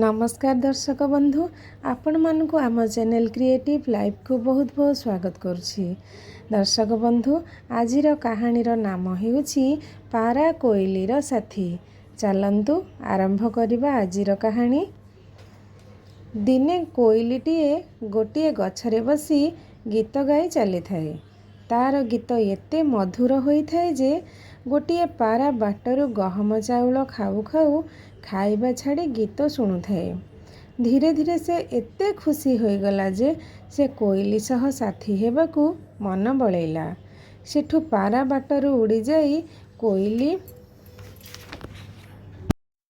नमस्कार दर्शक बंधु, आपण मानकु आम चैनल क्रिएटिव लाइफ को बहुत बहुत स्वागत करुछि। दर्शक बंधु, आजिर कहानीर नाम हेउछि पारा कोइलीर साथी। चलंतु आरंभ करिबा आजिर कहानी। दिने कोइलीटीए गोटिए गछरे बसी गीत गाई चली थाए। तार गीत एते मधुर होई थाए जे गोटिए पारा बाटरू गहम चाउल खाऊ खाऊ खाइबा छाड़ी गीत शुणु थाए। धीरे धीरे से एते खुशी होई गला जे से कोइली सह साथी हेबाकू मन बळैला। सेठू पारा बाटरू उड़ी जाई कोइली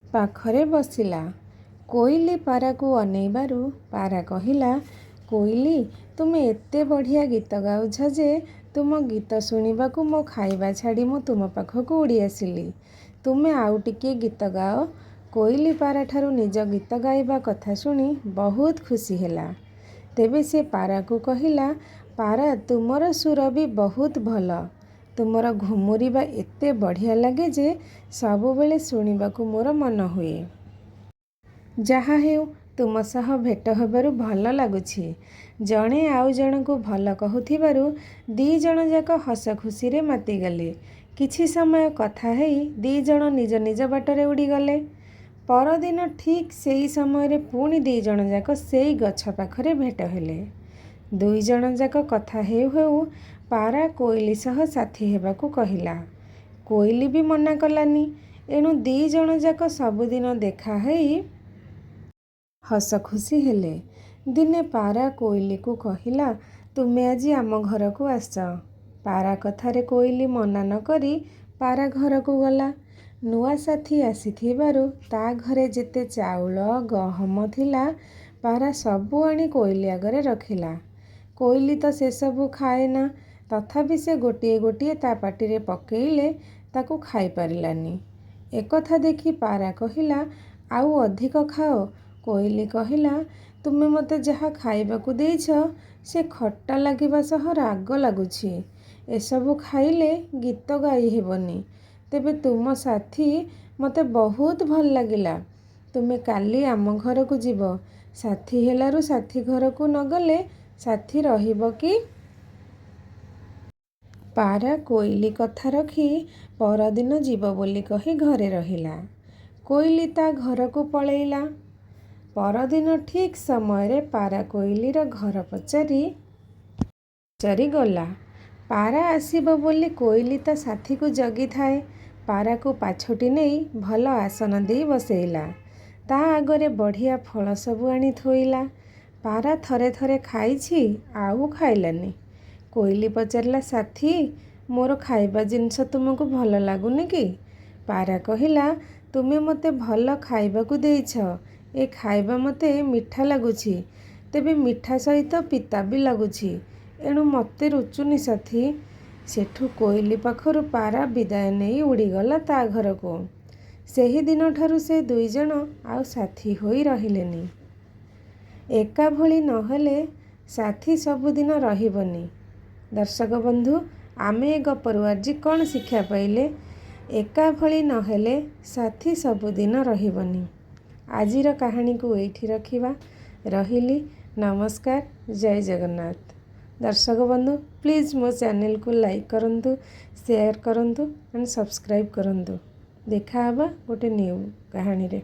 पाखरे बसिला। कोइली पारा को अनेबारू पारा कहिला, कोइली तुमे एते बढ़िया गीत गाउछ जे तुम गीत शुणिबाकू मो खाइबा छाड़ी मो तुम पाखकू उड़ी आसिली। तुमे आउ टिके गीत गाओ। कोइली पारा ठारू निज गीत गाइबा कथा शुणी बहुत खुशी हेला। तेबे से पारा को कहिला, पारा तुमर सुर भी बहुत भल। तुमर घुमुरिबा एते बढ़िया लगे जे सबु बेले शुणिबाकू मोर मन हुए। जहा हेउ तुम सह भेट हेबारू भल लागुछि। जणे आउ जणकू भल कहुथिबारू दी जण जाक हस खुशी रे माती गले। किछि समय कथा हेई दी जण निज निज बाटरे उड़ी गले। परदिन ठीक सेई समय रे पुणी दी जण जाक सेई गछ पाखरे भेट हेले। दुई जण जाक कथा हेउ हेउ पारा कोइली सह साथी हेबाकू कहिला। कोइली भी मना कलानी। एणु दी जण जाक सबुदिन देखा हेई हस खुशी हेले। दिने पारा कोइली को कहिला, तुमे आजी आम घर को आस। पारा कथारे कोइली मना न करी पारा घर को गला। नुआ साथी आसीथिबारू ता घरे जेते चाउल गहम थिला पारा सबू आनी कोइली आगरे रखिला। कोइली तो से सबू खाए ना, तथापि से गोटिए गोटिए ता पाटिरे पकेइले ताकू खाई पारिलानी। एकथा देखी पारा कहिला, आउ अधिक खाओ। कोइली कहिला, तुमे मते जहा खाइबाकू देइछ से खट्टा लागिबा सह राग लागुछि। एसबू खाइले गीत गाई हेबनी। तेबे तुम साथी मते बहुत भल लागिला। तुमे काली आम घर को जीव। साथी हेलारू साथी घर को न गले साथी रहिबो कि? पारा कोइली कथा रखी परदिन जीव बोली कही घरे रहिला। कोइली ता घर को पळैला। परदिन ठीक समय रे पारा कोइलीर घर पचारी गला। पारा आसीबो बोली कोइली ता साथी को जगी थाए। पारा को पाछोटी नेई भल आसन देई बसेइला। ता आगरे बढ़िया फल सबू आनी थोइला। पारा थरे थरे खाइछि आउ खाइलानी। कोइली पचारला, साथी मोर खाइबा जिनस तुमको भल लागुनी कि? पारा कहिला, तुमे मते भल खाइबाकू देइछ। ए खाइबा मते मिठा लागुछि, तेबे मिठा सहित पिता भी लागुछि। एणु मते रुचुनी साथी। सेठू कोइली पाखरू पारा विदाय नहीं उड़ीगला ता घर को। सेही दिन ठारू से दुई जण आउ साथी होई रहिलेनी। एका भली नहेले साथी सबुदिन रहिबनी। दर्शक बंधु, आमे ए गपरू आजी कौन शिक्षा पाइले? एका भली नहेले साथी सबुदिन रहिबनी। आजिर कहानी को एठी रखिबा। रहिली। नमस्कार। जय जगन्नाथ। दर्शक बंधु, प्लीज़ मो चैनल को लाइक करंतु, शेयर करंतु एंड सब्सक्राइब करंतु। देखा हबा गोटे न्यू कहानी रे।